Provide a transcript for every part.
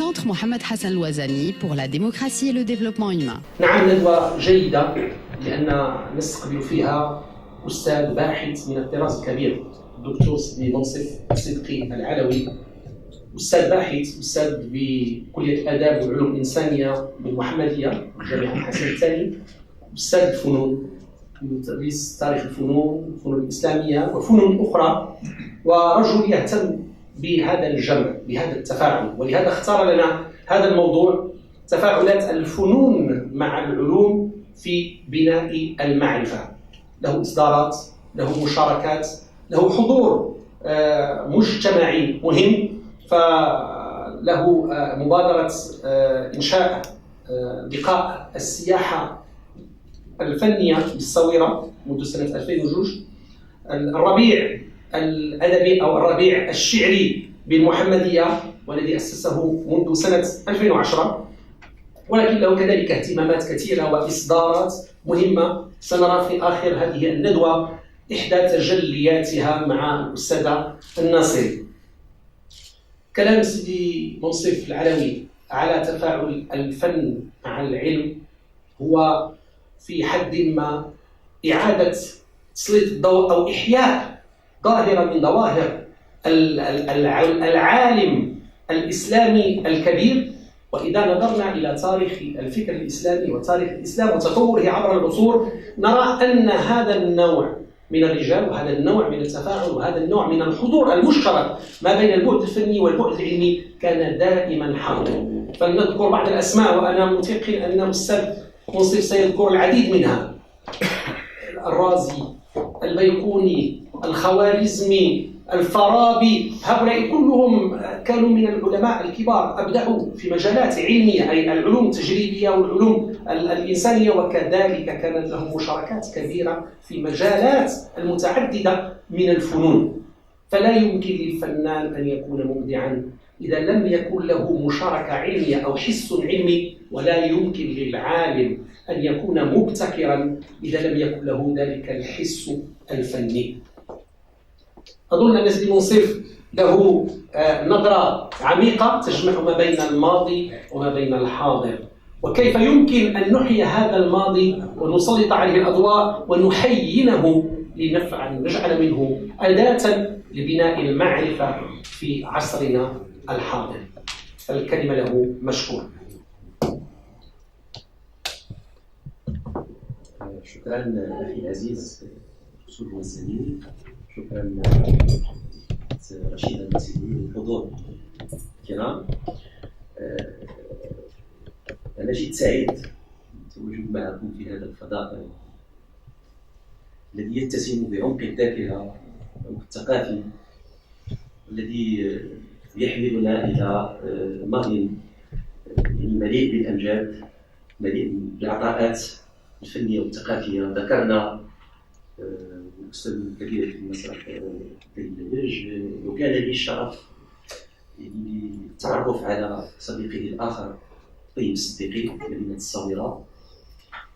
Centre Mohamed Hassan Louazani pour la démocratie et le développement humain. نعم، ندوة جيدة لأن نستقبل فيها أستاذ باحث من الطراز الكبير الدكتور سيدي منصف صدقي العلوي، أستاذ باحث، أستاذ بكلية الآداب والعلوم الإنسانية بالمحمدية جامعة الحسن الثاني، أستاذ الفنون تدريس تاريخ الفنون الإسلامية وفنون أخرى، ورجل يهتم بهذا الجمع بهذا التفاعل، ولهذا اختار لنا هذا الموضوع: تفاعلات الفنون مع العلوم في بناء المعرفة. له إصدارات، له مشاركات، له حضور مجتمعي مهم، فله مبادرة إنشاء لقاء السياحة الفنية بالصويرة منذ سنة 2002، الربيع الأدبي أو الربيع الشعري بالمحمدية والذي أسسه منذ سنة 2010، ولكن له كذلك اهتمامات كثيرة وإصدارات مهمة. سنرى في آخر هذه الندوة إحدى تجلياتها مع الأستاذة الناصري. كلام سيدي منصف العلوي على تفاعل الفن مع العلم هو في حد ما إعادة تسليط الضوء أو إحياء ظاهرة من ظواهر العالم الإسلامي الكبير. وإذا نظرنا إلى تاريخ الفكر الإسلامي وتاريخ الإسلام وتطوره عبر العصور، نرى أن هذا النوع من الرجال وهذا النوع من التفاعل وهذا النوع من الحضور المشترك ما بين البعد الفني والبعد العلمي كان دائما حاضرا. فلنذكر بعض الأسماء، وأنا متيقن أن الأستاذ منصف سيذكر العديد منها: الرازي، البيقوني، الخوارزمي، الفارابي. هؤلاء كلهم كانوا من العلماء الكبار، أبدعوا في مجالات علمية أي العلوم التجريبية والعلوم الإنسانية، وكذلك كانت لهم مشاركات كبيرة في مجالات المتعددة من الفنون. فلا يمكن للفنان أن يكون مبدعا إذا لم يكن له مشاركة علمية أو حس علمي، ولا يمكن للعالم أن يكون مبتكرا إذا لم يكن له ذلك الحس الفني. أظن أن سيدي منصف له نظرة عميقة تجمع ما بين الماضي وما بين الحاضر، وكيف يمكن أن نحيي هذا الماضي ونسلط عليه الأضواء ونحينه نجعل منه أداة لبناء المعرفة في عصرنا الحاضر. الكلمة له مشكورة. شكرا أخي العزيز دكتور الوزاني، شكرا رشيد المسيري للحضور الكرام. أنا جد سعيد بالتواجد معكم في هذا الفضاء الذي يتسم بعمق الذاكرة والعمق الثقافي، الذي يحملنا إلى ماضي مليء بالأمجاد، مليء بالعطاءات الفنية والثقافية. ذكرنا الأستاذ الكبير في المسرح الدجاج، وكان لي الشرف للتعرف على صديقه الآخر طيب الصديقي في مدينة الصويرة،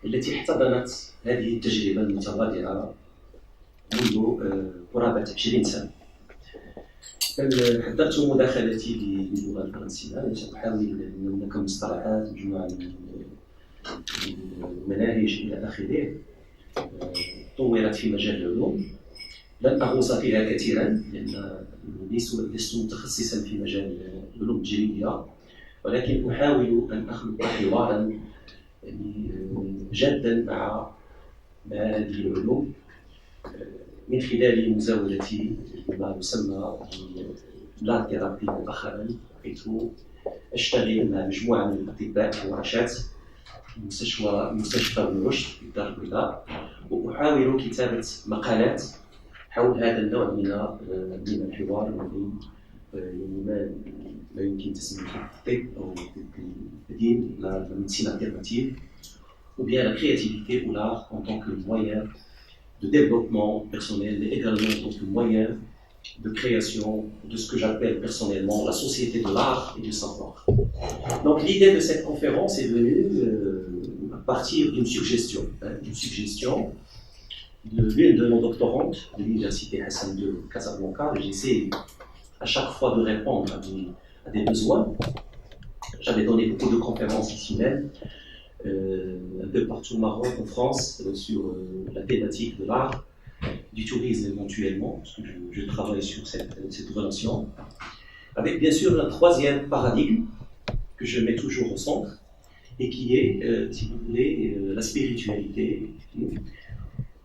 التي احتضنت هذه التجربة المتواضعة منذ قرابة 20 سنة. حضرت مداخلتي باللغة الفرنسية، سأحاول أن هناك مصطلحات، مجموعة من المناهج إلى آخره طورت في مجال العلوم. لن أغوص فيها كثيرا لأن لست متخصصا في مجال العلوم التجريبية، ولكن أحاول أن أخلق حوارا جادا مع هذه العلوم من خلال مزاولتي ما يسمى بلان ثيرابي مؤخرا، حيث أشتغل مع مجموعة من الأطباء في ورشات مستشفى بن رشد في الدار البيضاء، وأحاول كتابة مقالات حول هذا النوع من الحوار ما بين ما يمكن تسميته الطب أو البديل، la médecine alternative, ou bien la créativité ou l'art en tant que moyen de développement personnel, mais également en tant que moyen de création de ce que j'appelle personnellement la société de l'art et du savoir. Donc l'idée de cette conférence est venue à partir d'une suggestion de l'une de nos doctorantes de l'université Hassan II de Casablanca. J'essaie à chaque fois de répondre à des besoins J'avais donné beaucoup de conférences ici même, un peu partout au Maroc, en France, sur la thématique de l'art, du tourisme éventuellement, parce que je travaille sur cette relation, avec bien sûr un troisième paradigme que je mets toujours au centre, et qui est, si vous voulez, la spiritualité.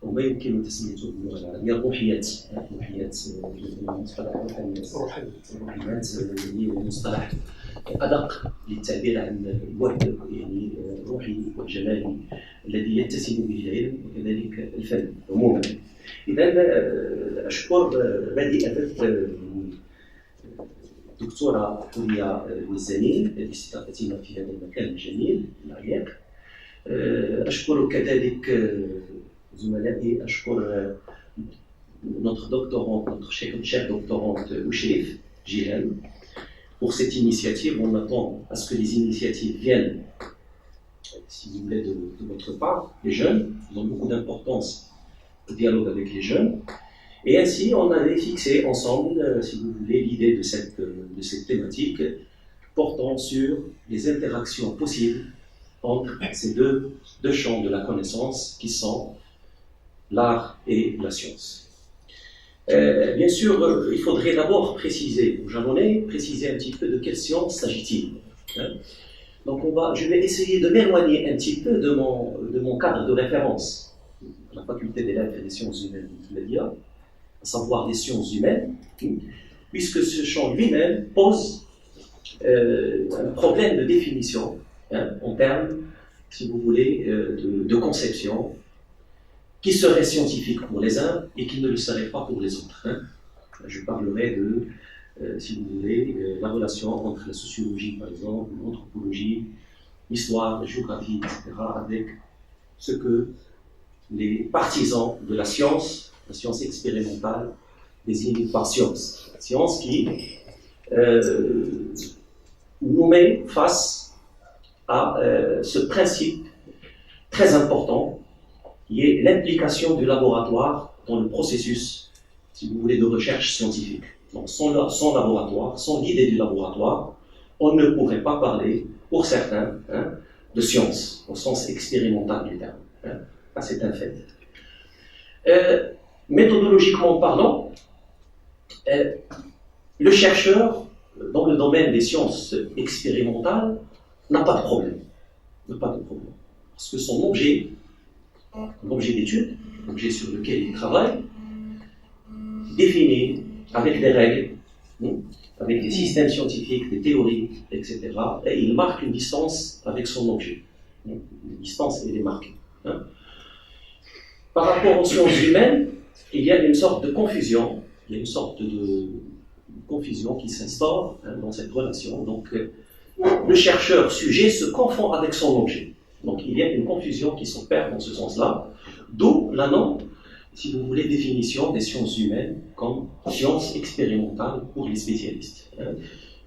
وما يمكن تسميته باللغه هي الروحيات مصطلح الروحيات هي مصطلح ادق للتعبير عن الوحده يعني الروحي والجمالي الذي يتسم به العلم وكذلك الفن عموما. اذا اشكر بادئه الدكتوره حوريه الوزاني لاستضافتنا في هذا المكان الجميل العريق. اشكر كذلك زملائي، أشكر notre doctorante, notre chère doctorante Ouchrif Jihan pour cette initiative. On attend à ce que les initiatives viennent, si vous voulez, de votre part, les jeunes. Ils ont beaucoup d'importance au dialogue avec les jeunes. Et ainsi, on avait fixé ensemble, si vous voulez, l'idée de cette thématique portant sur les interactions possibles entre ces deux champs de la connaissance qui sont l'art et la science. Bien sûr, il faudrait d'abord préciser aux Japonais, préciser un petit peu de quelle science s'agit-il. Donc je vais essayer de m'éloigner un petit peu de mon cadre de référence, la faculté des lettres et des sciences humaines multimédia, à savoir les sciences humaines, puisque ce champ lui-même pose un problème de définition en termes, si vous voulez, de conception, qui serait scientifique pour les uns et qui ne le serait pas pour les autres. Je parlerai de, si vous voulez, la relation entre la sociologie, par exemple, l'anthropologie, l'histoire, la géographie, etc., avec ce que les partisans de la science expérimentale, désignent par science. La science qui nous met face à ce principe très important qui est l'implication du laboratoire dans le processus, si vous voulez, de recherche scientifique. Donc sans laboratoire, sans l'idée du laboratoire, on ne pourrait pas parler, pour certains, de science, au sens expérimental du terme. Ça, c'est un fait. Méthodologiquement parlant, le chercheur, dans le domaine des sciences expérimentales, n'a pas de problème. Parce que son objet d'étude, l'objet sur lequel il travaille, défini avec des règles, avec des systèmes scientifiques, des théories, etc. Et il marque une distance avec son objet. Une distance, elle est marquée. Par rapport aux sciences humaines, il y a une sorte de confusion, qui s'instaure dans cette relation. Donc, le chercheur-sujet se confond avec son objet. Donc il y a une confusion qui s'opère dans ce sens-là, d'où la non, si vous voulez, définition des sciences humaines comme sciences expérimentales pour les spécialistes.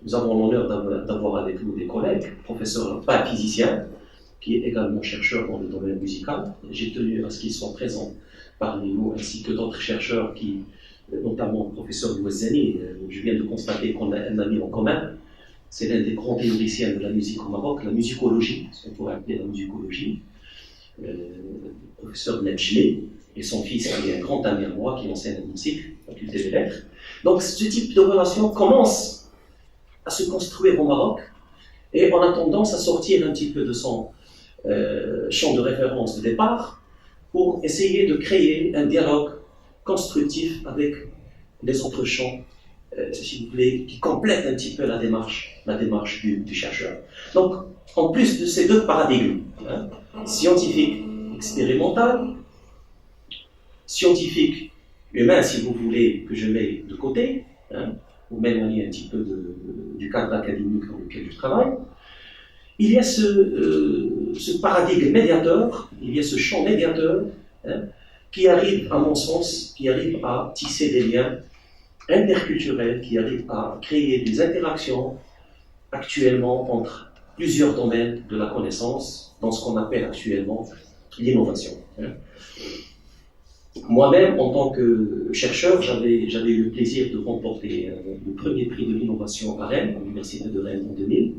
Nous avons l'honneur d'avoir avec nous des collègues, professeurs, pas physiciens, qui est également chercheur dans le domaine musical. J'ai tenu à ce qu'ils soient présents parmi nous, ainsi que d'autres chercheurs qui, notamment le professeur Louazani, je viens de constater qu'on a un ami en commun. C'est l'un des grands théoriciens de la musique au Maroc, la musicologie, ce qu'on pourrait appeler la musicologie, le professeur Nedjli, et son fils qui est un grand ami à moi, qui enseigne la musique, la faculté des lettres. Donc ce type de relation commence à se construire au Maroc, et on a tendance à sortir un petit peu de son champ de référence de départ, pour essayer de créer un dialogue constructif avec les autres champs, si vous voulez, qui complètent un petit peu la démarche du chercheur. Donc, en plus de ces deux paradigmes, scientifique, expérimental, scientifique, humain, si vous voulez, que je mets de côté, pour m'éloigner un petit peu du cadre académique dans lequel je travaille, il y a ce paradigme médiateur, il y a ce champ médiateur, qui arrive, à mon sens, qui arrive à tisser des liens interculturels, qui arrive à créer des interactions actuellement entre plusieurs domaines de la connaissance, dans ce qu'on appelle actuellement l'innovation. Moi-même, en tant que chercheur, j'avais eu le plaisir de remporter le premier prix de l'innovation à Rennes, à l'Université de Rennes en 2000,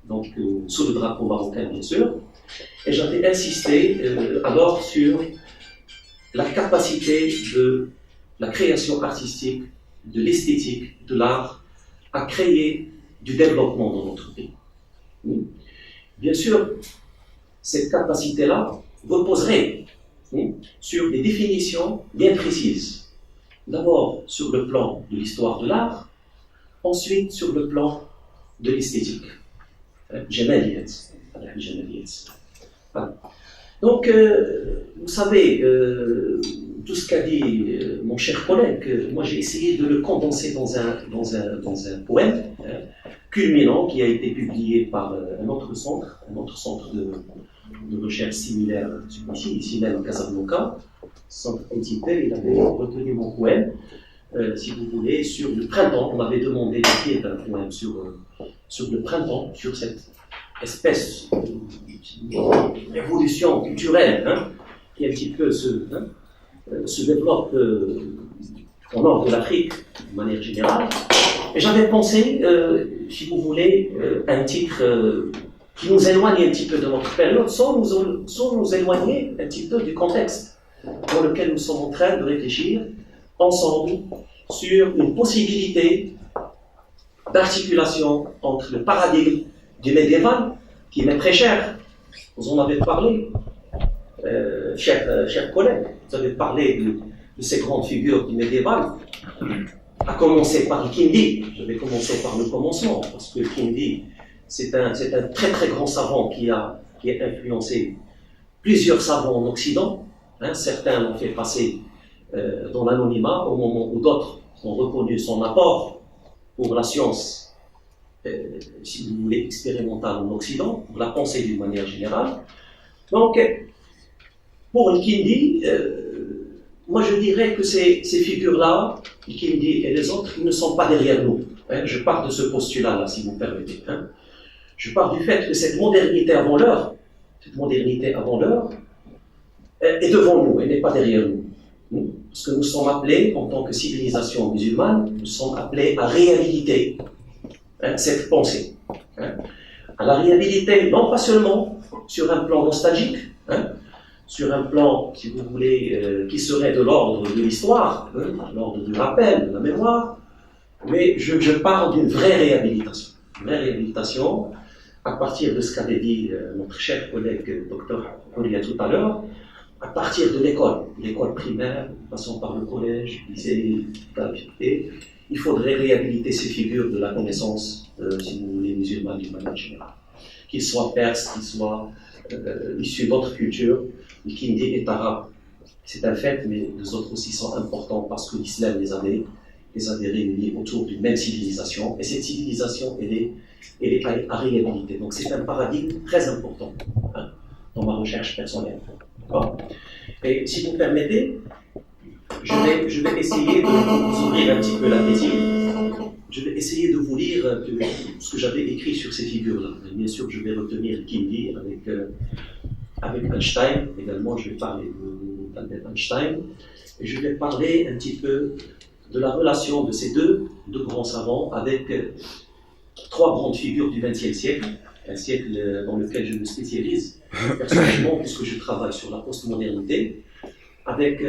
donc sous le drapeau marocain bien sûr, et j'avais insisté alors sur la capacité de la création artistique, de l'esthétique, de l'art, à créer du développement dans notre pays. Bien sûr, cette capacité-là reposerait sur des définitions bien précises. D'abord sur le plan de l'histoire de l'art, ensuite sur le plan de l'esthétique. Voilà. Donc, vous savez, tout ce qu'a dit mon cher collègue, moi j'ai essayé de le condenser dans un poème culminant qui a été publié par un autre centre de recherche similaire ici même à Casablanca, centre NTP. Il avait retenu mon poème, si vous voulez, sur le printemps. On m'avait demandé d'écrire un poème sur le printemps, sur cette espèce d'évolution culturelle qui un petit peu se développe au nord de l'Afrique de manière générale. Et j'avais pensé, si vous voulez, un titre qui nous éloigne un petit peu de notre période, sans nous éloigner un petit peu du contexte dans lequel nous sommes en train de réfléchir ensemble sur une possibilité d'articulation entre le paradigme du médiéval, qui m'est très cher. Vous en avez parlé, chers collègues, vous avez parlé de ces grandes figures du médiéval, à commencer par le Kindi. Je vais commencer par le commencement, parce que le Kindi, c'est un très très grand savant qui a influencé plusieurs savants en Occident. Certains l'ont fait passer dans l'anonymat, au moment où d'autres ont reconnu son apport pour la science, si vous voulez, expérimentale en Occident, pour la pensée d'une manière générale. Donc, pour le Kindi, moi je dirais que ces figures-là, le Kindi et les autres, ils ne sont pas derrière nous. Je pars de ce postulat-là, si vous permettez. Je pars du fait que cette modernité avant l'heure, est devant nous, elle n'est pas derrière nous. Parce que nous sommes appelés, en tant que civilisation musulmane, nous sommes appelés à réhabiliter cette pensée. À la réhabiliter, non pas seulement sur un plan nostalgique, sur un plan, si vous voulez, qui serait de l'ordre de l'histoire, de l'ordre du rappel, de la mémoire, mais je parle d'une vraie réhabilitation. Une vraie réhabilitation, à partir de ce qu'avait dit notre cher collègue Dr Houria tout à l'heure, à partir de l'école primaire, passant par le collège, lycée, et il faudrait réhabiliter ces figures de la connaissance, si vous voulez, musulmane d'une manière générale. Qu'ils soient perses, qu'ils soient issus d'autres cultures, le Kindi est arabe, c'est un fait, mais les autres aussi sont importants parce que l'islam les avait réunis autour d'une même civilisation, et cette civilisation, elle est à réhabiliter. Donc c'est un paradigme très important dans ma recherche personnelle. Bon. Et si vous permettez, je vais essayer de vous ouvrir un petit peu l'appétit. Je vais essayer de vous lire ce que j'avais écrit sur ces figures-là. Bien sûr, je vais retenir Kindi avec Einstein. Également, je vais parler d'Albert Einstein. Et je vais parler un petit peu de la relation de ces deux grands savants avec trois grandes figures du XXe siècle, un siècle dans lequel je me spécialise personnellement, puisque je travaille sur la postmodernité, avec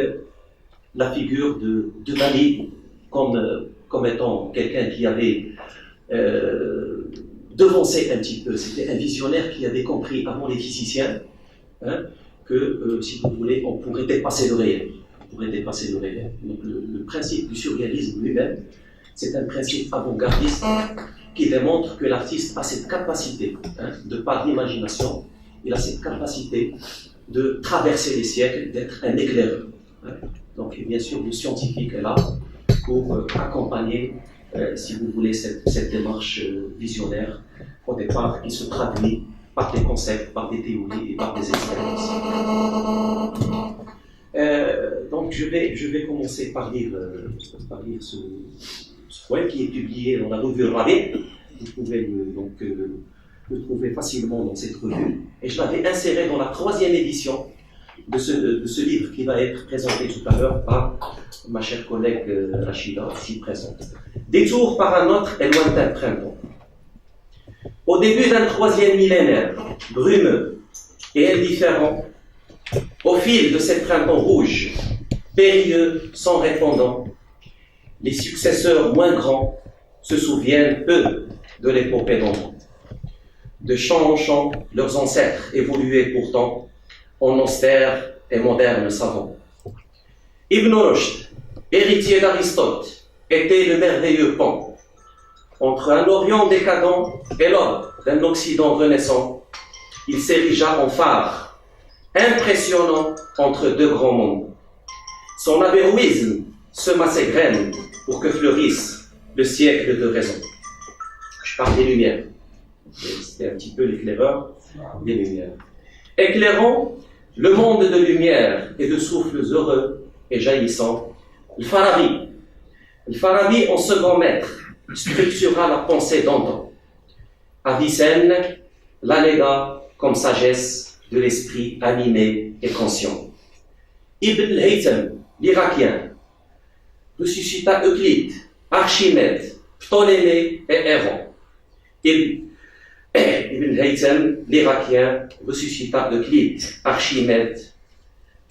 la figure de Dali comme étant quelqu'un qui avait devancé un petit peu. C'était un visionnaire qui avait compris avant les physiciens que, si vous voulez, on pourrait dépasser le réel. Donc le principe du surréalisme lui-même, c'est un principe avant-gardiste qui démontre que l'artiste a cette capacité, de par l'imagination, il a cette capacité de traverser les siècles, d'être un éclaireur. Donc, et bien sûr, le scientifique est là pour accompagner, si vous voulez, cette démarche visionnaire, au départ, qui se traduit par des concepts, par des théories et par des expériences. Donc, je vais commencer par lire ce poème qui est publié dans la revue Rabi. Vous pouvez le trouver facilement dans cette revue. Et je l'avais inséré dans la 3e édition de ce livre qui va être présenté tout à l'heure par ma chère collègue Rachida, ici présente. Détour par un autre et lointain printemps. Au début d'un troisième millénaire, brumeux et indifférent, au fil de ces printemps rouges, périlleux sans répondant, les successeurs moins grands se souviennent, eux, de l'épopée d'antan. De champ en champ, leurs ancêtres évoluaient pourtant en austères et modernes savants. Ibn Rushd, héritier d'Aristote, était le merveilleux pont entre un Orient décadent et l'ordre d'un Occident renaissant. Il s'érigea en phare, impressionnant entre deux grands mondes. Son avéroïsme sema ses graines pour que fleurisse le siècle de raison. Je parle des Lumières. C'était un petit peu l'éclaireur des Lumières. Éclairant le monde de lumière et de souffles heureux et jaillissants, le Farabi, en second maître, structura la pensée d'antan. Avicenne l'allégua comme sagesse de l'esprit animé et conscient. Ibn al-Haytham, l'Irakien, ressuscita Euclide, Archimède, Ptolémée et Héron. Ibn al-Haytham, l'Irakien, ressuscita Euclide, Archimède,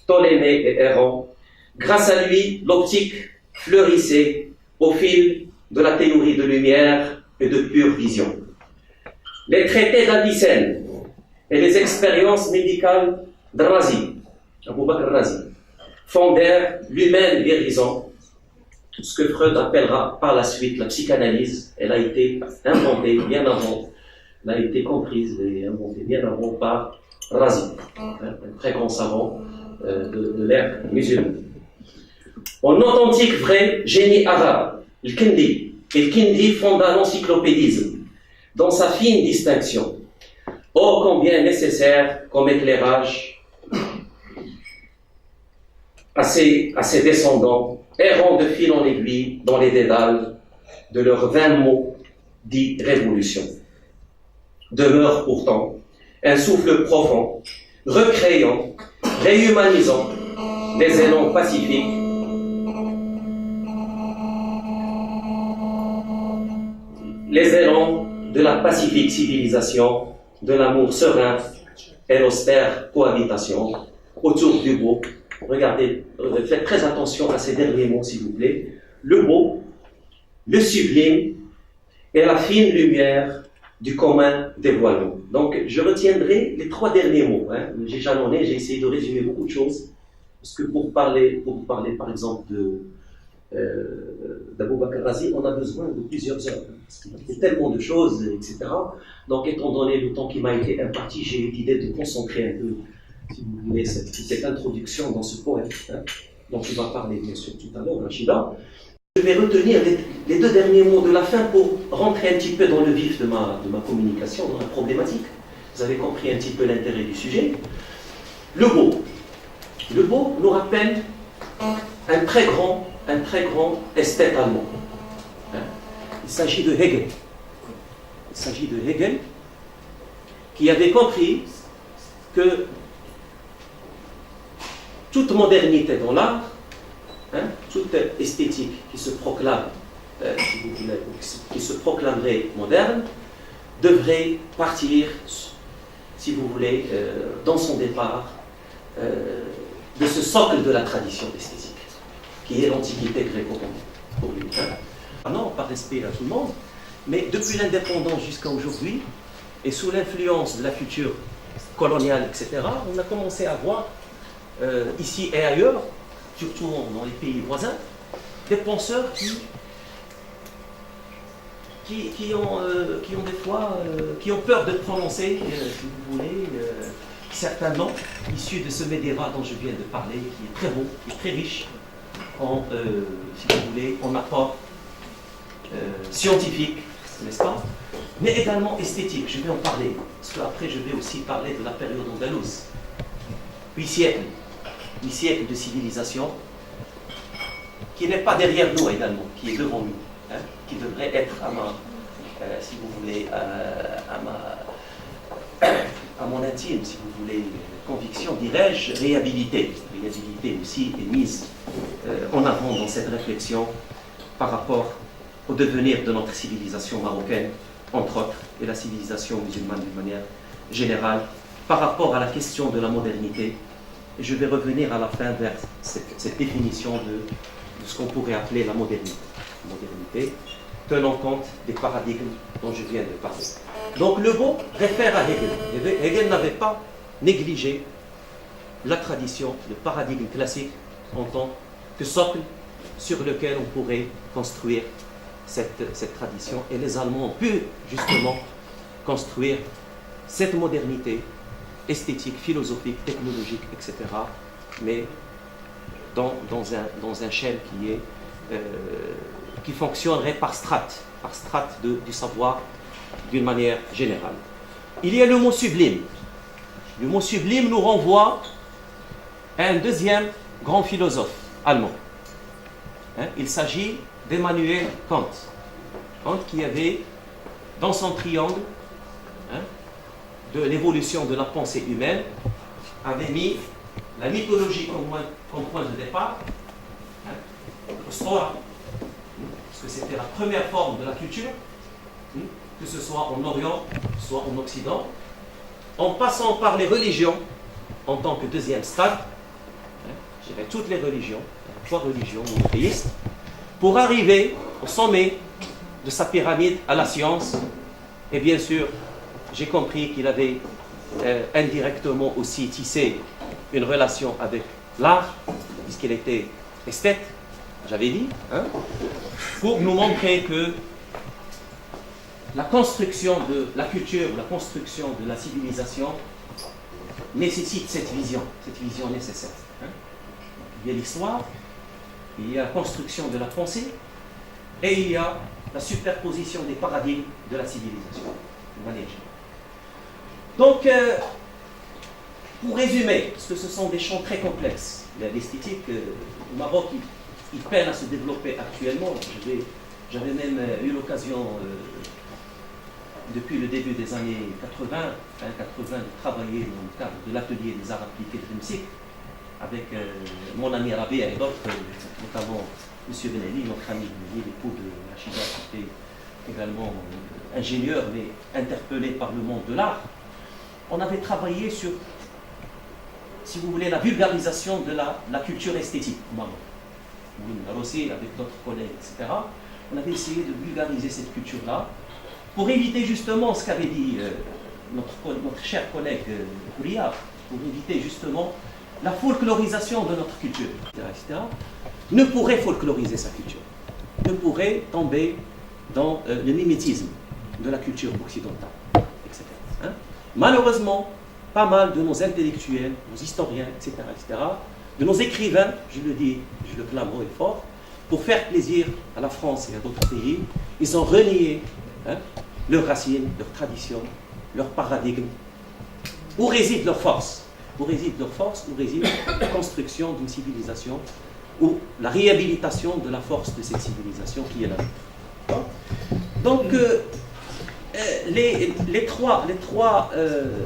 Ptolémée et Héron. Grâce à lui, l'optique fleurissait au fil de la théorie de lumière et de pure vision. Les traités d'Avicenne et les expériences médicales d'Razi, Abou Bakr Razi, fondèrent l'humaine guérison, ce que Freud appellera par la suite la psychanalyse. Elle a été inventée bien avant, elle a été comprise et inventée bien avant par Razi, un très grand savant de l'ère musulmane. En authentique vrai génie arabe, le Kindi fonda l'encyclopédisme dans sa fine distinction. Oh, combien nécessaire comme éclairage à ses descendants, errant de fil en aiguille dans les dédales de leurs 20 mots dits révolution. Demeure pourtant un souffle profond, recréant, réhumanisant les élans pacifiques de la pacifique civilisation, de l'amour serein et l'austère cohabitation autour du beau. Regardez, faites très attention à ces derniers mots, s'il vous plaît. Le beau, le sublime et la fine lumière du commun dévoilement. Donc, je retiendrai les 3 derniers mots. J'ai jalonné, j'ai essayé de résumer beaucoup de choses. Parce que pour parler par exemple d'Abou Bakr Razi, on a besoin de plusieurs heures. Parce qu'il y a tellement de choses, etc. Donc, étant donné le temps qui m'a été imparti, j'ai eu l'idée de concentrer un peu, si vous voulez, cette introduction dans ce poème, dont il va parler bien sûr tout à l'heure, Rachida. Je vais retenir les 2 derniers mots de la fin pour rentrer un petit peu dans le vif de ma communication, dans la problématique. Vous avez compris un petit peu l'intérêt du sujet. Le beau. Le beau nous rappelle un très grand esthète allemand. Il s'agit de Hegel. Il s'agit de Hegel qui avait compris que toute modernité dans l'art, toute esthétique qui se proclame, si vous voulez, qui se proclamerait moderne, devrait partir, si vous voulez, dans son départ, de ce socle de la tradition esthétique, qui est l'Antiquité gréco-romaine pour lui. Non, par respect à tout le monde, mais depuis l'indépendance jusqu'à aujourd'hui, et sous l'influence de la culture coloniale, etc., on a commencé à voir, ici et ailleurs, surtout dans les pays voisins, des penseurs qui ont des fois, qui ont peur de prononcer, si vous voulez, certains noms issus de ce Médéra dont je viens de parler, qui est très beau, qui est très riche en, si vous voulez, en apport scientifique, n'est-ce pas, mais également esthétique. Je vais en parler, parce qu'après je vais aussi parler de la période andalouse. 8 siècles de civilisation, qui n'est pas derrière nous également, qui est devant nous, qui devrait être à ma, si vous voulez, à mon intime, si vous voulez, conviction, dirais-je, réhabilité aussi est mise en avant dans cette réflexion par rapport au devenir de notre civilisation marocaine, entre autres. et la civilisation musulmane d'une manière générale par rapport à la question de la modernité. Et je vais revenir à la fin vers cette définition de ce qu'on pourrait appeler la modernité. La modernité, tenant compte des paradigmes dont je viens de parler. Donc le mot réfère à Hegel. Hegel n'avait pas négligé la tradition, le paradigme classique en tant que socle sur lequel on pourrait construire cette tradition. Et les Allemands ont pu justement construire cette modernité esthétique, philosophique, technologique, etc. Mais dans un schème qui fonctionnerait par strates du savoir d'une manière générale. Il y a le mot sublime. Le mot sublime nous renvoie à un deuxième grand philosophe allemand. Il s'agit d'Emmanuel Kant. Kant qui avait dans son triangle de l'évolution de la pensée humaine avait mis la mythologie comme point de départ, le Stoa, parce que c'était la première forme de la culture, que ce soit en Orient, soit en Occident, en passant par les religions en tant que deuxième stade, je dirais toutes les religions, 3 religions monothéistes, pour arriver au sommet de sa pyramide à la science. Et bien sûr, j'ai compris qu'il avait indirectement aussi tissé une relation avec l'art, puisqu'il était esthète, j'avais dit, pour nous montrer que la construction de la culture, la construction de la civilisation nécessite cette vision nécessaire. Il y a l'histoire, il y a la construction de la pensée, et il y a la superposition des paradigmes de la civilisation, de manière générale. Donc, pour résumer, parce que ce sont des champs très complexes, l'esthétique au Maroc, il peine à se développer actuellement. J'avais même eu l'occasion, depuis le début des années 80, de travailler dans le cadre de l'atelier des arts appliqués de Rimsik, avec mon ami Rabia et d'autres, notamment M. Benelli, notre ami Benelli, l'époux de Rachida, qui était également ingénieur, mais interpellé par le monde de l'art. On avait travaillé sur, si vous voulez, la vulgarisation de la culture esthétique au Maroc. Aussi, avec d'autres collègues, etc. On avait essayé de vulgariser cette culture-là pour éviter justement ce qu'avait dit notre cher collègue Houria, pour éviter justement la folklorisation de notre culture, etc. Ne pourrait folkloriser sa culture, ne pourrait tomber dans le mimétisme de la culture occidentale, etc. Malheureusement, pas mal de nos intellectuels, nos historiens, etc., de nos écrivains, je le dis, je le clame haut et fort, pour faire plaisir à la France et à d'autres pays, ils ont renié leurs racines, leurs traditions, leurs paradigmes. Où réside leur force? Où réside leur force? Où réside la construction d'une civilisation, ou la réhabilitation de la force de cette civilisation qui est là. Donc, les trois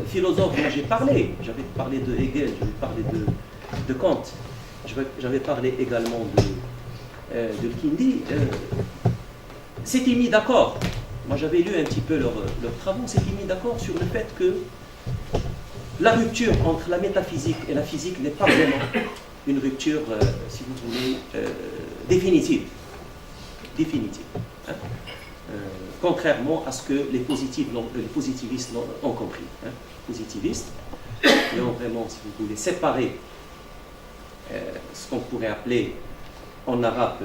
philosophes dont j'ai parlé, j'avais parlé de Hegel, j'avais parlé de Kant, j'avais parlé également de Kindi, s'étaient mis d'accord. Moi j'avais lu un petit peu leurs travaux, s'étaient mis d'accord sur le fait que la rupture entre la métaphysique et la physique n'est pas vraiment une rupture, si vous voulez, définitive. Contrairement à ce que les positivistes ont compris. Positivistes, qui ont vraiment, si vous voulez, séparé ce qu'on pourrait appeler en arabe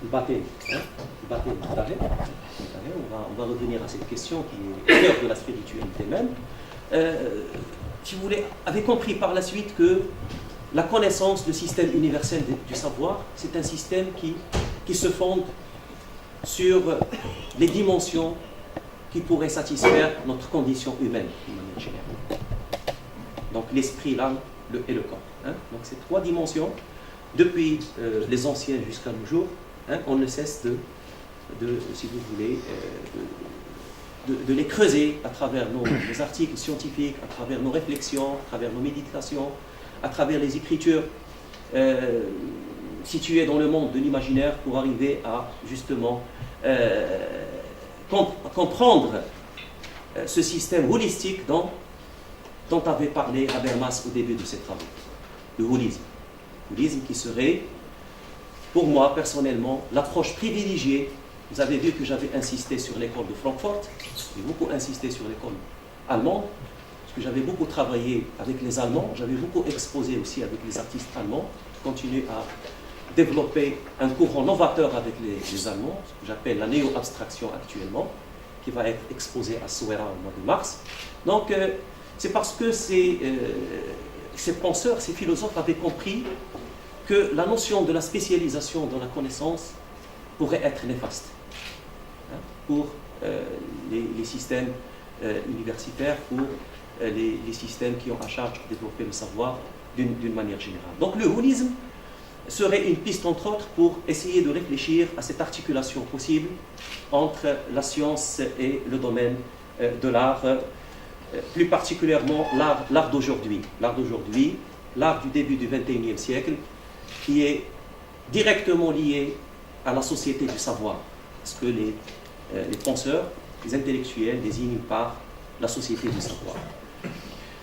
le batin. On va revenir à cette question qui est au cœur de la spiritualité même. Si vous voulez, avait compris par la suite que la connaissance, le système universel du savoir, c'est un système qui se fonde sur les dimensions qui pourraient satisfaire notre condition humaine, de manière générale. Donc l'esprit, l'âme et le corps. Donc ces 3 dimensions, depuis les anciens jusqu'à nos jours, on ne cesse si vous voulez, de les creuser à travers nos articles scientifiques, à travers nos réflexions, à travers nos méditations, à travers les écritures situées dans le monde de l'imaginaire pour arriver à justement comprendre ce système holistique dont avait parlé Habermas au début de ses travaux, le holisme. Le holisme qui serait, pour moi personnellement, l'approche privilégiée. Vous avez vu que j'avais insisté sur l'école de Francfort, j'ai beaucoup insisté sur l'école allemande, parce que j'avais beaucoup travaillé avec les Allemands, j'avais beaucoup exposé aussi avec les artistes allemands, je continue à développer un courant novateur avec les Allemands, ce que j'appelle la néo-abstraction actuellement, qui va être exposé à Sowera au mois de mars. Donc, c'est parce que ces penseurs, ces philosophes avaient compris que la notion de la spécialisation dans la connaissance pourrait être néfaste pour les systèmes universitaires, pour les systèmes qui ont à charge de développer le savoir d'une manière générale. Donc le holisme serait une piste, entre autres, pour essayer de réfléchir à cette articulation possible entre la science et le domaine de l'art, plus particulièrement l'art d'aujourd'hui. L'art du début du XXIe siècle, qui est directement lié à la société du savoir, parce que les penseurs, les intellectuels désignent par la société du savoir.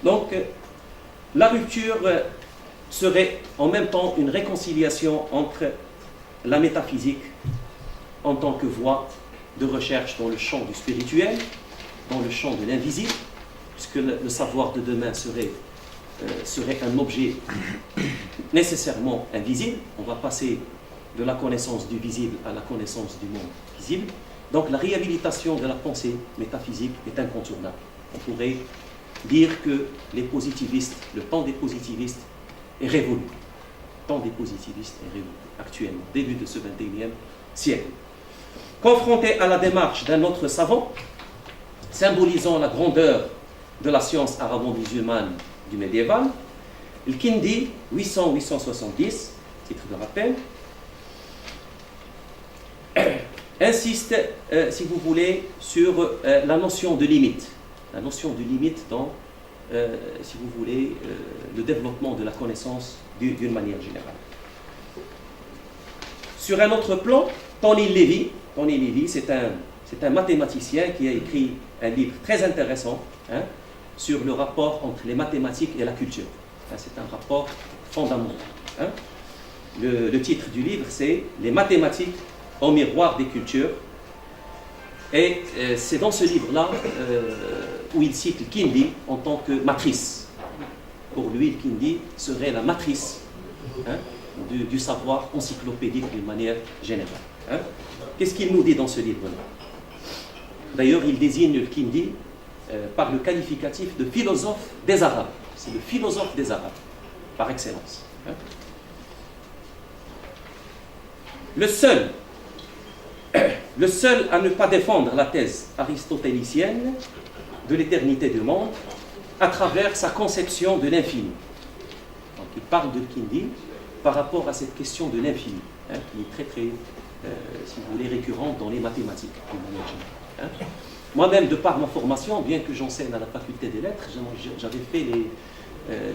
Donc, la rupture serait en même temps une réconciliation entre la métaphysique en tant que voie de recherche dans le champ du spirituel, dans le champ de l'invisible, puisque le savoir de demain serait un objet nécessairement invisible. On va passer de la connaissance du visible à la connaissance du monde visible. Donc la réhabilitation de la pensée métaphysique est incontournable. On pourrait dire que les positivistes, le temps des positivistes est révolu. Le temps des positivistes est révolu actuellement, début de ce XXIe siècle. Confronté à la démarche d'un autre savant, symbolisant la grandeur de la science arabo-musulmane du médiéval, le Kindi, 800-870, titre de rappel, insiste, si vous voulez, sur la notion de limite. La notion de limite dans, si vous voulez, le développement de la connaissance d'une manière générale. Sur un autre plan, Tony Levy, c'est un mathématicien qui a écrit un livre très intéressant sur le rapport entre les mathématiques et la culture. C'est un rapport fondamental. Le titre du livre, c'est « Les mathématiques au miroir des cultures ». Et c'est dans ce livre-là où il cite le Kindi en tant que matrice. Pour lui, le Kindi serait la matrice du savoir encyclopédique d'une manière générale. Qu'est-ce qu'il nous dit dans ce livre-là? D'ailleurs, il désigne le Kindi par le qualificatif de philosophe des Arabes. C'est le philosophe des Arabes, par excellence. Le seul à ne pas défendre la thèse aristotélicienne de l'éternité du monde à travers sa conception de l'infini. Donc il parle de Kindi par rapport à cette question de l'infini, qui est très, très, si vous voulez, récurrente dans les mathématiques, d'une manière générale. Moi-même, de par ma formation, bien que j'enseigne à la faculté des lettres, j'avais fait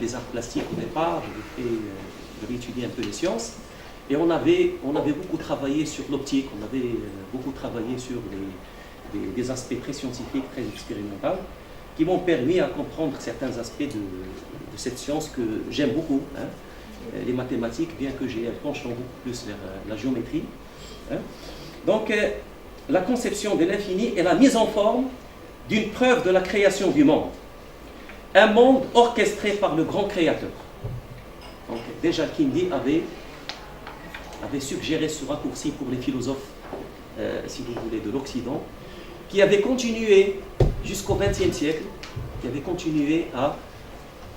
les arts plastiques au départ, j'avais étudié un peu les sciences, et on avait beaucoup travaillé sur l'optique, on avait beaucoup travaillé sur des aspects très scientifiques, très expérimentaux, qui m'ont permis à comprendre certains aspects de cette science que j'aime beaucoup, les mathématiques, bien que j'ai un penchant beaucoup plus vers la géométrie. Donc, la conception de l'infini est la mise en forme d'une preuve de la création du monde. Un monde orchestré par le grand créateur. Donc, déjà, Kindi avait suggéré ce raccourci pour les philosophes, si vous voulez, de l'Occident, qui avaient continué jusqu'au XXe siècle, qui avaient continué à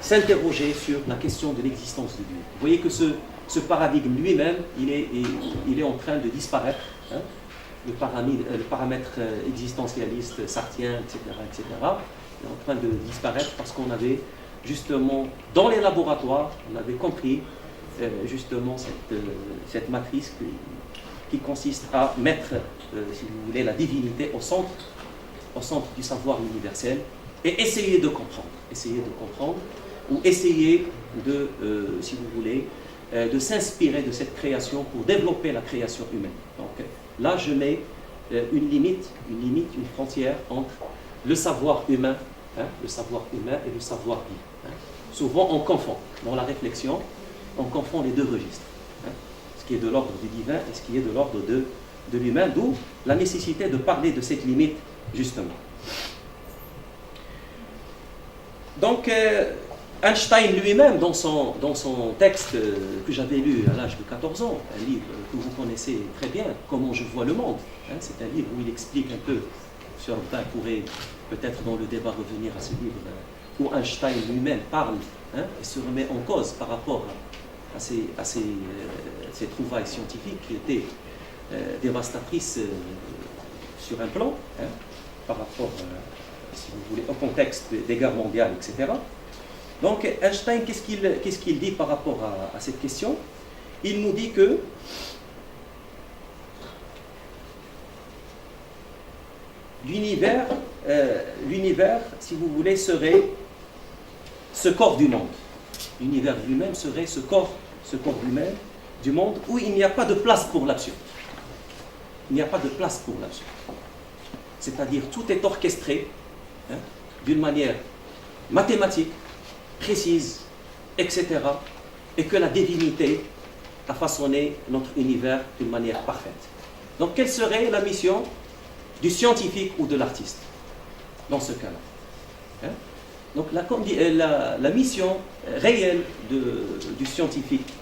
s'interroger sur la question de l'existence de Dieu. Vous voyez que ce paradigme lui-même, il est en train de disparaître. Le paramètre existentialiste sartien, etc., est en train de disparaître parce qu'on avait justement, dans les laboratoires, on avait compris justement cette matrice qui consiste à mettre, si vous voulez, la divinité au centre du savoir universel et essayer de comprendre, ou essayer de, si vous voulez, de s'inspirer de cette création pour développer la création humaine. Donc là, je mets une limite, une frontière entre le savoir humain, le savoir humain et le savoir divin. Souvent, on confond, dans la réflexion, on confond les deux registres. Ce qui est de l'ordre du divin et ce qui est de l'ordre de l'humain, d'où la nécessité de parler de cette limite, justement. Donc, Einstein lui-même, dans son texte que j'avais lu à l'âge de 14 ans, un livre que vous connaissez très bien, Comment je vois le monde, c'est un livre où il explique un peu, Surbain pourrait peut-être dans le débat revenir à ce livre, où Einstein lui-même parle et se remet en cause par rapport à ces trouvailles scientifiques qui étaient dévastatrices sur un plan, par rapport, si vous voulez, au contexte des guerres mondiales, etc. Donc Einstein, qu'est-ce qu'il dit par rapport à cette question? Il nous dit que l'univers, si vous voulez, serait ce corps du monde. L'univers lui-même serait ce corps lui-même du monde où il n'y a pas de place pour l'absurde. Il n'y a pas de place pour l'absurde. C'est-à-dire tout est orchestré d'une manière mathématique, précise, etc. Et que la divinité a façonné notre univers d'une manière parfaite. Donc quelle serait la mission du scientifique ou de l'artiste dans ce cas-là? Donc la mission réelle du scientifique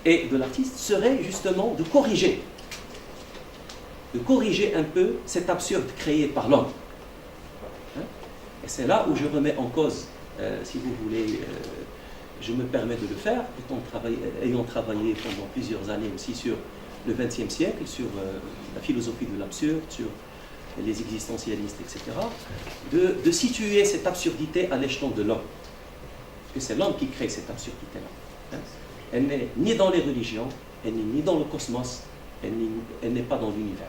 et de l'artiste serait justement de corriger un peu cet absurde créé par l'homme. Et c'est là où je remets en cause, si vous voulez, je me permets de le faire, ayant travaillé pendant plusieurs années aussi sur le XXe siècle, sur la philosophie de l'absurde, sur les existentialistes, etc., de situer cette absurdité à l'échelon de l'homme. Parce que c'est l'homme qui crée cette absurdité-là. Elle n'est ni dans les religions, elle n'est ni dans le cosmos, elle n'est pas dans l'univers.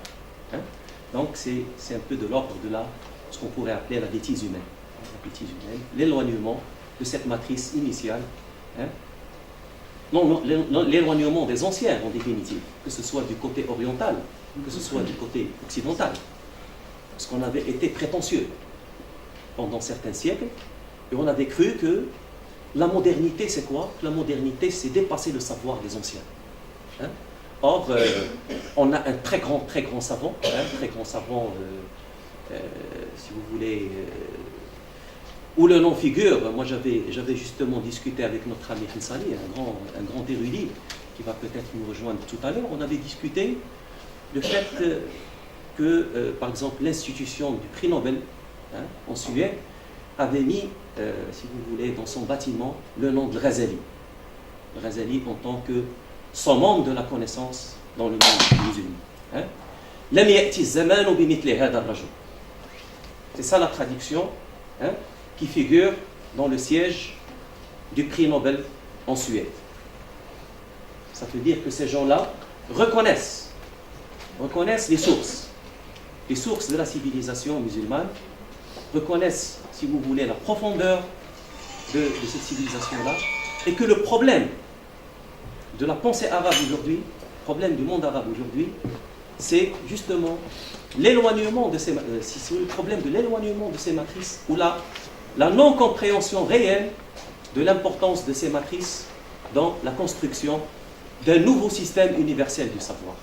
Donc c'est un peu de l'ordre de ce qu'on pourrait appeler la bêtise humaine. La bêtise humaine, l'éloignement de cette matrice initiale. Non, l'éloignement des anciens en définitive, que ce soit du côté oriental, que ce soit du côté occidental. Parce qu'on avait été prétentieux pendant certains siècles, et on avait cru que la modernité, c'est quoi? La modernité, c'est dépasser le savoir des anciens. Or, on a un très grand savant, si vous voulez, où le nom figure. Moi, j'avais justement discuté avec notre ami Hinsali, un grand érudit, qui va peut-être nous rejoindre tout à l'heure. On avait discuté le fait que, par exemple, l'institution du prix Nobel en Suède avait mis, si vous voulez, dans son bâtiment, le nom de Ghazali. Ghazali en tant que summum de la connaissance dans le monde musulman. لم يأتي الزمان بمثل هذا الرجل. C'est ça la traduction qui figure dans le siège du prix Nobel en Suède. Ça veut dire que ces gens-là reconnaissent les sources de la civilisation musulmane, reconnaissent, si vous voulez, la profondeur de cette civilisation-là, et que le problème de la pensée arabe aujourd'hui, le problème du monde arabe aujourd'hui, c'est justement l'éloignement de le problème de l'éloignement de ces matrices, ou la non-compréhension réelle de l'importance de ces matrices dans la construction d'un nouveau système universel du savoir.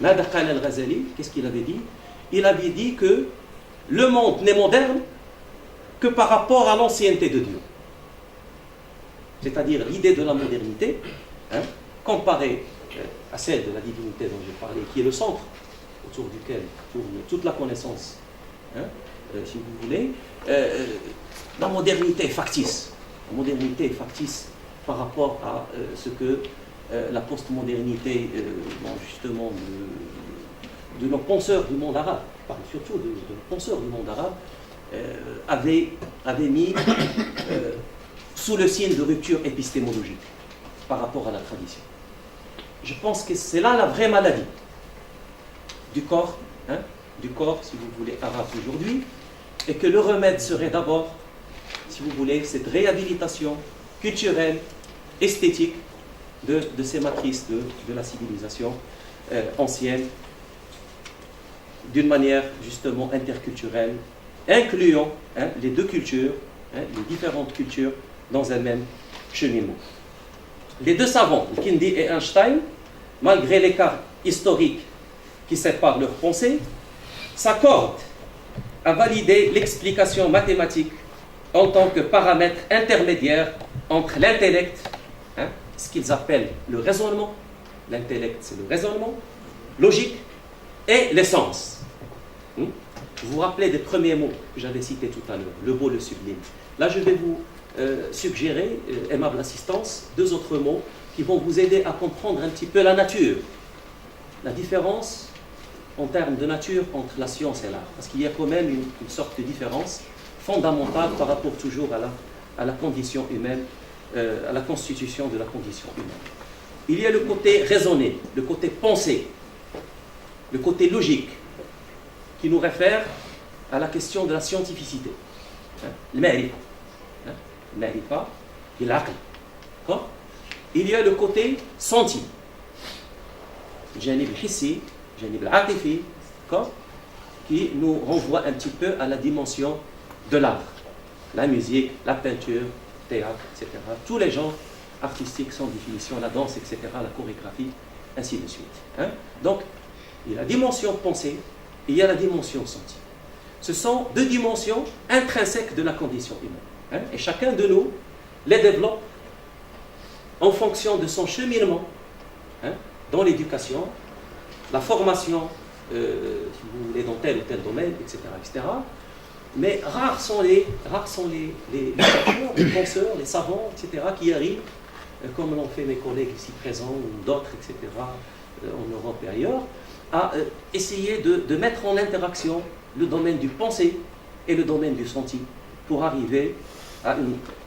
Mada Qala al-Ghazali, qu'est-ce qu'il avait dit? Il avait dit que le monde n'est moderne que par rapport à l'ancienneté de Dieu. C'est-à-dire l'idée de la modernité, comparée à celle de la divinité dont j'ai parlé, qui est le centre autour duquel tourne toute la connaissance, si vous voulez, la modernité est factice. La modernité est factice par rapport à ce que la postmodernité, justement, de nos penseurs du monde arabe, surtout de nos penseurs du monde arabe, avait mis sous le signe de rupture épistémologique par rapport à la tradition. Je pense que c'est là la vraie maladie du corps, si vous voulez, arabe aujourd'hui, et que le remède serait d'abord, si vous voulez, cette réhabilitation culturelle, esthétique de ces matrices de la civilisation ancienne d'une manière justement interculturelle, incluant les deux cultures, les différentes cultures dans un même cheminement. Les deux savants, Kindi et Einstein, malgré l'écart historique qui sépare leurs pensées, s'accordent à valider l'explication mathématique en tant que paramètre intermédiaire entre l'intellect, ce qu'ils appellent le raisonnement, l'intellect c'est le raisonnement, logique, et les sens. Vous vous rappelez des premiers mots que j'avais cités tout à l'heure, le beau, le sublime. Là je vais vous suggérer, aimable assistance, deux autres mots qui vont vous aider à comprendre un petit peu la nature, la différence en termes de nature entre la science et l'art. Parce qu'il y a quand même une sorte de différence fondamentale par rapport toujours à la condition humaine, à la constitution de la condition humaine. Il y a le côté raisonné, le côté pensé, le côté logique, qui nous réfère à la question de la scientificité. Le ma'rifa. Le ma'rifa et l'aql. Il y a le côté senti. Janib al-hissi, janib al-atifi, qui nous renvoie un petit peu à la dimension de l'art. La musique, la peinture, le théâtre, etc. Tous les genres artistiques sans définition, la danse, etc., la chorégraphie, ainsi de suite. Donc, il y a la dimension pensée et il y a la dimension sentie. Ce sont deux dimensions intrinsèques de la condition humaine. Et chacun de nous les développe en fonction de son cheminement dans l'éducation, la formation, si vous voulez, dans tel ou tel domaine, etc. etc. Mais rares sont les chercheurs, les penseurs, les savants, etc., qui arrivent, comme l'ont fait mes collègues ici présents, ou d'autres, etc., en Europe et ailleurs, à essayer de mettre en interaction le domaine du pensée et le domaine du senti pour arriver à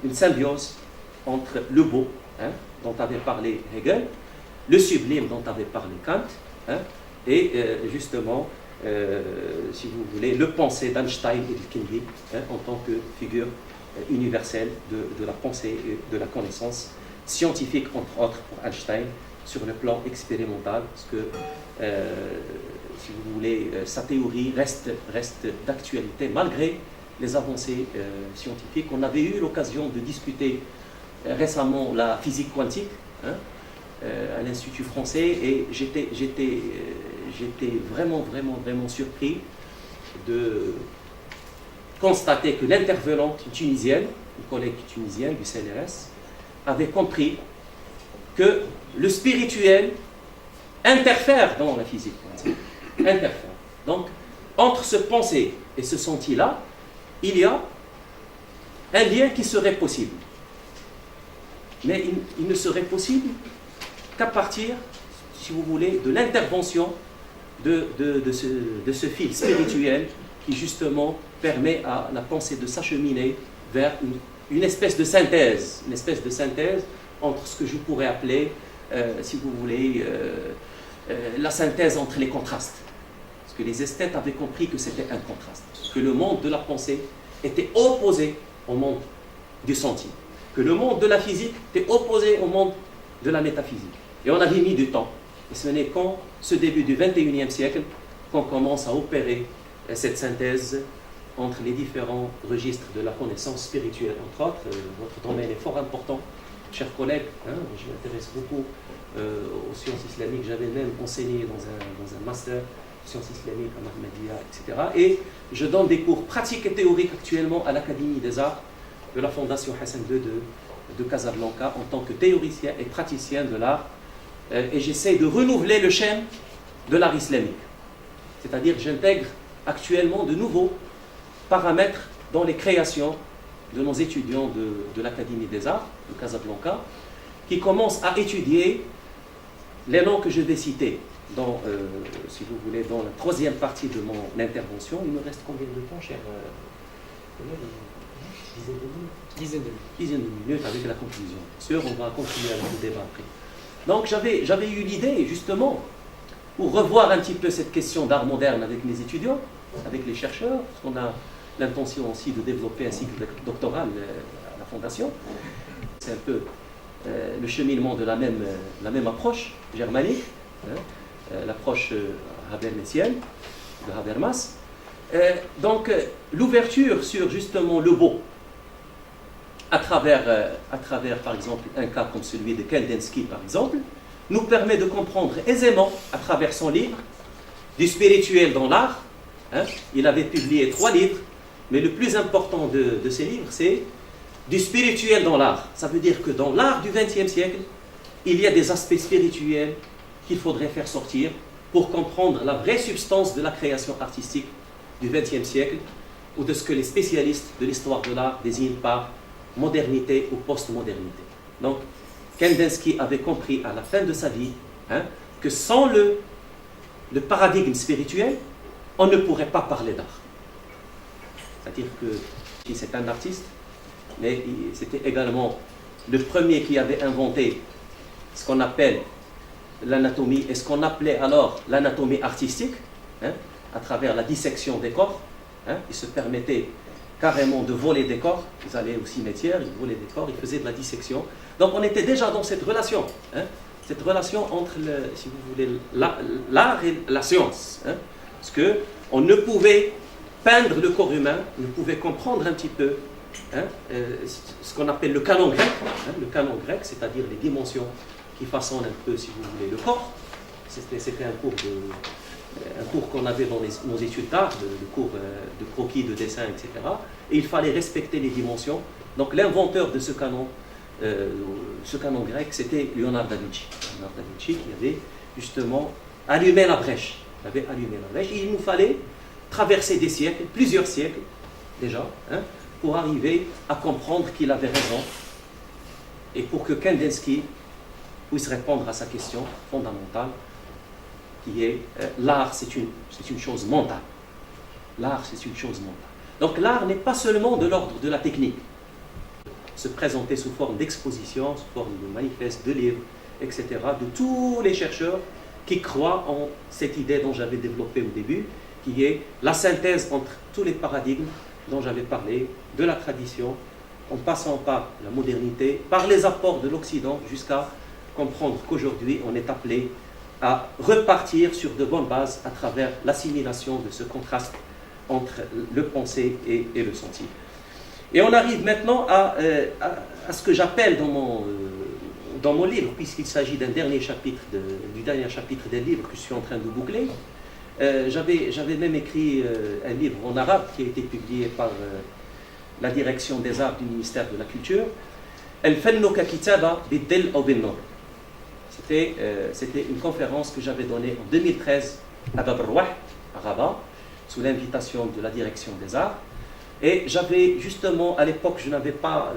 une symbiose entre le beau, dont avait parlé Hegel, le sublime dont avait parlé Kant, et justement, si vous voulez, le pensée d'Einstein et de Kindi en tant que figure universelle de la pensée et de la connaissance scientifique, entre autres pour Einstein, sur le plan expérimental, parce que, si vous voulez, sa théorie reste d'actualité malgré les avancées scientifiques. On avait eu l'occasion de discuter récemment la physique quantique à l'Institut français, et j'étais vraiment surpris de constater que l'intervenante tunisienne, une collègue tunisienne du CNRS, avait compris que le spirituel interfère dans la physique quantique. Interfère. Donc, entre ce pensée et ce senti-là, il y a un lien qui serait possible. Mais il ne serait possible qu'à partir, si vous voulez, de l'intervention de ce fil spirituel qui justement permet à la pensée de s'acheminer vers une espèce de synthèse entre ce que je pourrais appeler, si vous voulez, la synthèse entre les contrastes. Parce que les esthètes avaient compris que c'était un contraste, que le monde de la pensée était opposé au monde du senti, que le monde de la physique était opposé au monde de la métaphysique. Et on avait mis du temps. Et ce n'est qu'en ce début du XXIe siècle qu'on commence à opérer cette synthèse entre les différents registres de la connaissance spirituelle, entre autres. Votre domaine est fort important, chers collègues. Je m'intéresse beaucoup aux sciences islamiques. J'avais même enseigné dans un master sciences islamiques à Ahmadiyya, etc. Et je donne des cours pratiques et théoriques actuellement à l'Académie des Arts de la Fondation Hassan II de Casablanca en tant que théoricien et praticien de l'art. Et j'essaie de renouveler le chêne de l'art islamique. C'est-à-dire j'intègre actuellement de nouveaux paramètres dans les créations de nos étudiants de l'Académie des Arts de Casablanca, qui commencent à étudier les noms que je vais citer dans, si vous voulez, dans la troisième partie de mon intervention. Il me reste combien de temps, cher Dizaine de minutes avec la conclusion. Sûr, on va continuer avec le débat après. Donc j'avais eu l'idée, justement, pour revoir un petit peu cette question d'art moderne avec mes étudiants, avec les chercheurs, parce qu'on a l'intention aussi de développer un cycle doctoral à la Fondation. C'est un peu le cheminement de la même approche germanique, l'approche habermasienne. de Habermas. Donc, l'ouverture sur justement le beau, à travers, par exemple, un cas comme celui de Kandinsky, par exemple, nous permet de comprendre aisément, à travers son livre, du spirituel dans l'art. Hein. Il avait publié 3 livres, mais le plus important de ces livres, c'est du spirituel dans l'art. Ça veut dire que dans l'art du XXe siècle, il y a des aspects spirituels qu'il faudrait faire sortir pour comprendre la vraie substance de la création artistique du XXe siècle, ou de ce que les spécialistes de l'histoire de l'art désignent par modernité ou post-modernité. Donc, Kandinsky avait compris à la fin de sa vie que sans le paradigme spirituel, on ne pourrait pas parler d'art. C'est-à-dire que c'est un artiste, mais c'était également le premier qui avait inventé ce qu'on appelle l'anatomie, et ce qu'on appelait alors l'anatomie artistique, à travers la dissection des corps. Il se permettait carrément de voler des corps. Ils allaient au cimetière, ils volaient des corps, ils faisaient de la dissection. Donc on était déjà dans cette relation entre, si vous voulez, l'art et la science. Parce qu'on ne pouvait peindre le corps humain, on ne pouvait comprendre un petit peu ce qu'on appelle le canon grec. Le canon grec, c'est-à-dire les dimensions qui façonnent un peu, si vous voulez, le corps. C'était un cours qu'on avait dans nos études d'art, le cours de croquis, de dessin, etc. Et il fallait respecter les dimensions. Donc l'inventeur de ce canon grec, c'était Léonard da Vinci. Léonard da Vinci qui avait justement allumé la brèche. Et il nous fallait traverser des siècles, plusieurs siècles déjà, pour arriver à comprendre qu'il avait raison et pour que Kandinsky puisse répondre à sa question fondamentale qui est l'art, c'est une chose mentale. L'art, c'est une chose mentale. Donc l'art n'est pas seulement de l'ordre de la technique. Se présenter sous forme d'exposition, sous forme de manifeste, de livres, etc. de tous les chercheurs qui croient en cette idée dont j'avais développé au début, qui est la synthèse entre tous les paradigmes dont j'avais parlé, de la tradition, en passant par la modernité, par les apports de l'Occident, jusqu'à comprendre qu'aujourd'hui on est appelé à repartir sur de bonnes bases à travers l'assimilation de ce contraste entre le pensée et le sentir. Et on arrive maintenant à ce que j'appelle dans mon livre, puisqu'il s'agit du dernier chapitre d'un livre que je suis en train de boucler. J'avais même écrit un livre en arabe qui a été publié par la direction des arts du ministère de la Culture. El-Fannu ka kitaba bid-dil aw bin-nur. C'était une conférence que j'avais donnée en 2013 à Bab el-Rouah, à Rabat, sous l'invitation de la direction des arts. Et j'avais justement, à l'époque, je n'avais pas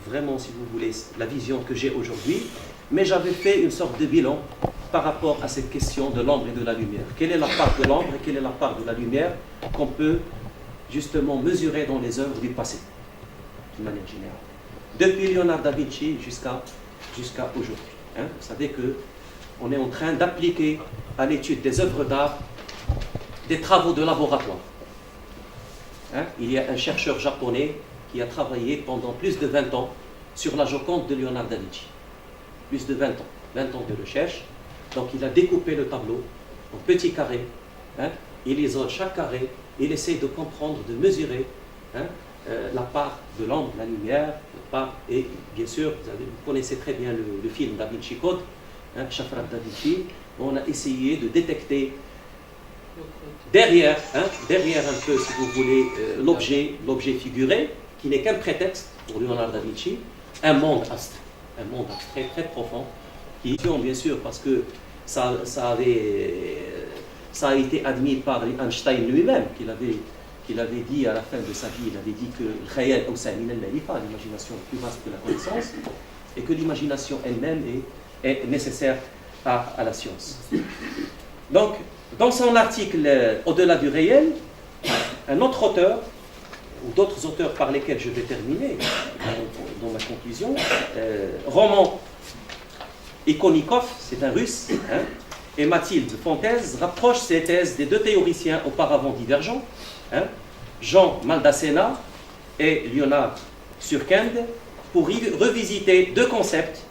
vraiment, si vous voulez, la vision que j'ai aujourd'hui, mais j'avais fait une sorte de bilan par rapport à cette question de l'ombre et de la lumière. Quelle est la part de l'ombre et quelle est la part de la lumière qu'on peut justement mesurer dans les œuvres du passé, d'une manière générale. Depuis Léonard da Vinci jusqu'à aujourd'hui. Vous savez qu'on est en train d'appliquer à l'étude des œuvres d'art des travaux de laboratoire. Il y a un chercheur japonais qui a travaillé pendant plus de 20 ans sur la Joconde de Léonard da Vinci. Plus de 20 ans. 20 ans de recherche. Donc il a découpé le tableau en petits carrés. Il isole chaque carré. Il essaie de comprendre, de mesurer la part de l'ombre, la lumière, et bien sûr, vous connaissez très bien le film Da Vinci Code, Shafrat Da Vinci. On a essayé de détecter derrière un peu, si vous voulez, l'objet figuré, qui n'est qu'un prétexte pour Léonard da Vinci, un monde abstrait très profond, qui, bien sûr, parce que ça a été admis par Einstein lui-même, qu'il avait dit à la fin de sa vie, il avait dit que l'imagination est plus vaste que la connaissance, et que l'imagination elle-même est nécessaire à la science. Donc, dans son article « Au-delà du réel », un autre auteur, ou d'autres auteurs par lesquels je vais terminer dans ma conclusion, Roman Ikonikov, c'est un russe, et Mathilde Fontaise rapprochent ces thèses des deux théoriciens auparavant divergents, Jean Maldacena et Leonard Susskind, pour revisiter deux concepts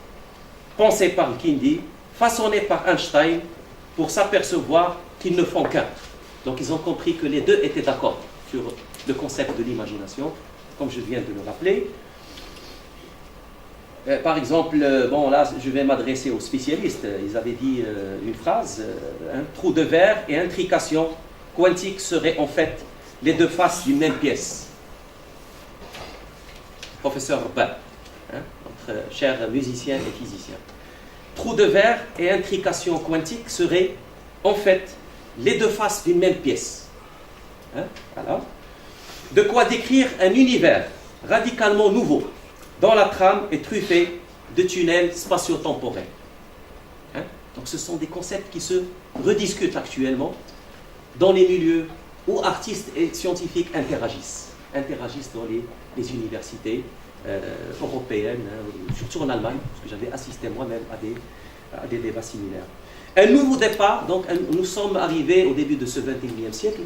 pensés par Kindi, façonnés par Einstein, pour s'apercevoir qu'ils ne font qu'un. Donc ils ont compris que les deux étaient d'accord sur le concept de l'imagination, comme je viens de le rappeler. Par exemple, bon là je vais m'adresser aux spécialistes, ils avaient dit une phrase, un trou de verre et intrication quantique seraient en fait les deux faces d'une même pièce. Professeur Robin, notre cher musicien et physicien. Trou de verre et intrication quantique seraient en fait les deux faces d'une même pièce. Voilà. De quoi décrire un univers radicalement nouveau, dont la trame est truffée de tunnels spatio-temporels. Donc ce sont des concepts qui se rediscutent actuellement dans les milieux où artistes et scientifiques interagissent dans les universités européennes, surtout en Allemagne, parce que j'avais assisté moi-même à des débats similaires. Un nouveau départ, donc nous sommes arrivés au début de ce XXIe siècle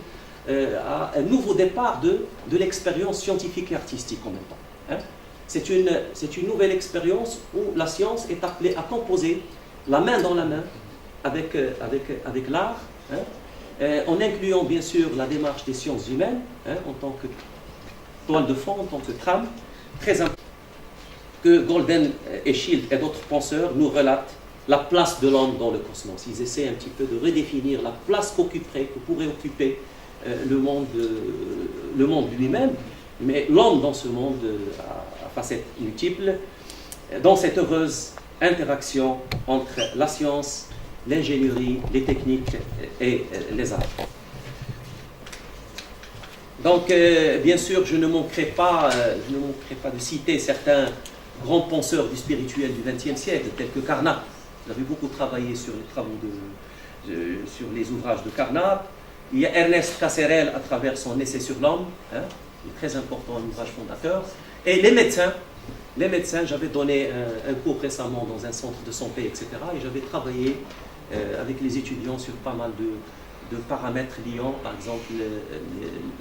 à un nouveau départ de l'expérience scientifique et artistique en même temps. C'est une nouvelle expérience où la science est appelée à composer la main dans la main avec l'art, en incluant bien sûr la démarche des sciences humaines en tant que toile de fond, en tant que trame, très important, que Golden et Schild et d'autres penseurs nous relatent la place de l'homme dans le cosmos. Ils essaient un petit peu de redéfinir la place que pourrait occuper le monde lui-même, mais l'homme dans ce monde à facettes multiples, dans cette heureuse interaction entre la science, l'ingénierie, les techniques et les arts. Donc, bien sûr, je ne manquerai pas de citer certains grands penseurs du spirituel du XXe siècle, tels que Carnap. J'avais beaucoup travaillé sur les travaux sur les ouvrages de Carnap. Il y a Ernest Caserel à travers son essai sur l'homme, qui est très important, un ouvrage fondateur. Et les médecins, j'avais donné un cours récemment dans un centre de santé, etc. Et j'avais travaillé avec les étudiants sur pas mal de paramètres liant, par exemple,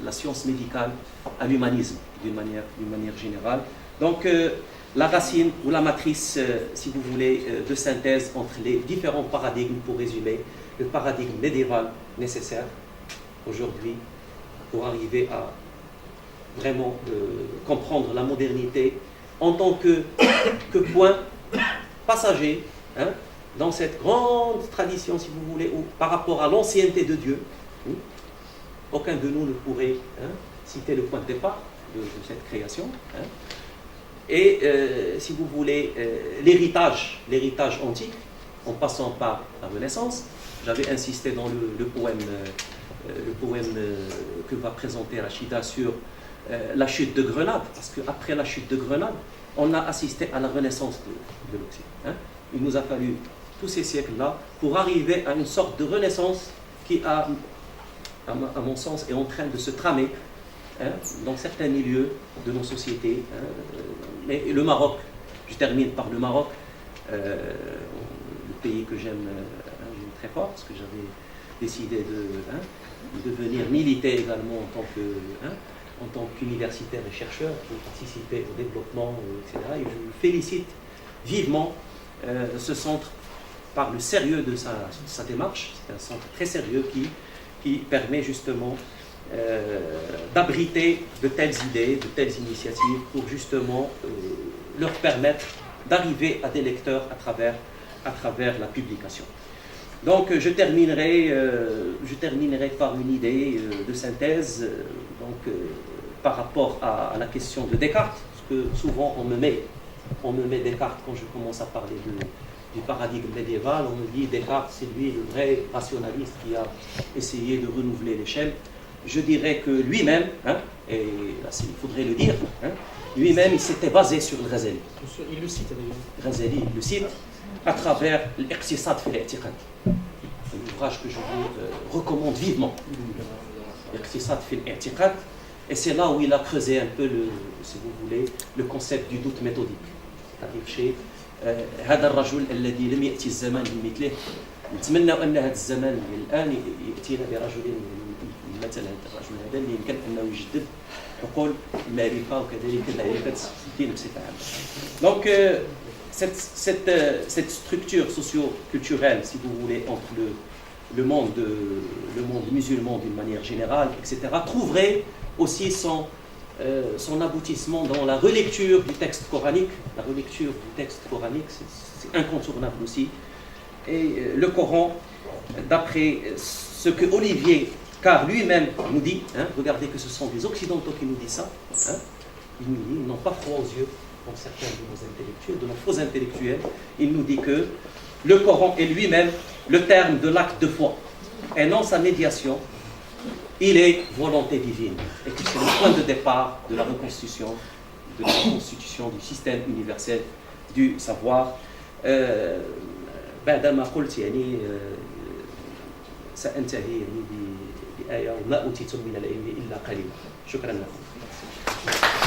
la science médicale à l'humanisme, d'une manière générale. Donc, la racine ou la matrice, si vous voulez, de synthèse entre les différents paradigmes, pour résumer, le paradigme médiéval nécessaire aujourd'hui pour arriver à vraiment comprendre la modernité en tant que point passager dans cette grande tradition, si vous voulez, où, par rapport à l'ancienneté de Dieu, aucun de nous ne pourrait citer le point de départ de cette création. Et, si vous voulez, l'héritage antique, en passant par la Renaissance. J'avais insisté dans le poème que va présenter Rachida sur la chute de Grenade, parce qu'après la chute de Grenade, on a assisté à la renaissance de l'Occident. Il nous a fallu tous ces siècles-là pour arriver à une sorte de renaissance qui, à mon sens, est en train de se tramer dans certains milieux de nos sociétés. Mais le Maroc, je termine par le Maroc, le pays que j'aime très fort, parce que j'avais décidé de devenir militaire également en tant qu'universitaire et chercheur pour participer au développement, etc. Et je félicite vivement ce centre par le sérieux de sa démarche. C'est un centre très sérieux qui permet justement d'abriter de telles idées, de telles initiatives pour justement leur permettre d'arriver à des lecteurs à travers la publication. Donc je terminerai par une idée de synthèse par rapport à la question de Descartes, parce que souvent on me met Descartes quand je commence à parler du paradigme médiéval, on me dit Descartes c'est lui le vrai rationaliste qui a essayé de renouveler l'échelle. Je dirais que lui-même, et là, il faudrait le dire, lui-même il s'était basé sur le Ghazali. Il le cite d'ailleurs. Ghazali le cite à travers l'Iqtisad fi al-i'tiqad, un ouvrage que je vous recommande vivement. L'Iqtisad fi al-i'tiqad, et c'est là où il a creusé un peu, si vous voulez, le concept du doute méthodique. C'est-à-dire chez هذا الرجل الذي لم يأتي الزمان بمثله نتمنى أن هذا الزمان الآن يأتينا برجل مثل هذا الرجل هذا اللي يمكن أنه يجدد حقول المعرفة وكذلك معرفة الدين بصفة عامة. Donc cette structure socio-culturelle, si vous voulez, entre le monde musulman d'une manière générale, etc., trouverait aussi son aboutissement dans la relecture du texte coranique. La relecture du texte coranique, c'est incontournable aussi. Et le Coran, d'après ce que Olivier Carr lui-même nous dit, regardez que ce sont des Occidentaux qui nous disent ça, il nous dit, ils n'ont pas froid aux yeux, comme certains de nos intellectuels, de nos faux intellectuels, il nous dit que le Coran est lui-même le terme de l'acte de foi, et non sa médiation, il est volonté divine, et que c'est le point de départ de la reconstitution, du système universel du savoir. بعدما قلت يعني سأنتهي يعني بآية وما أوتيتم من العلم إلا قليلا. شكرا لكم.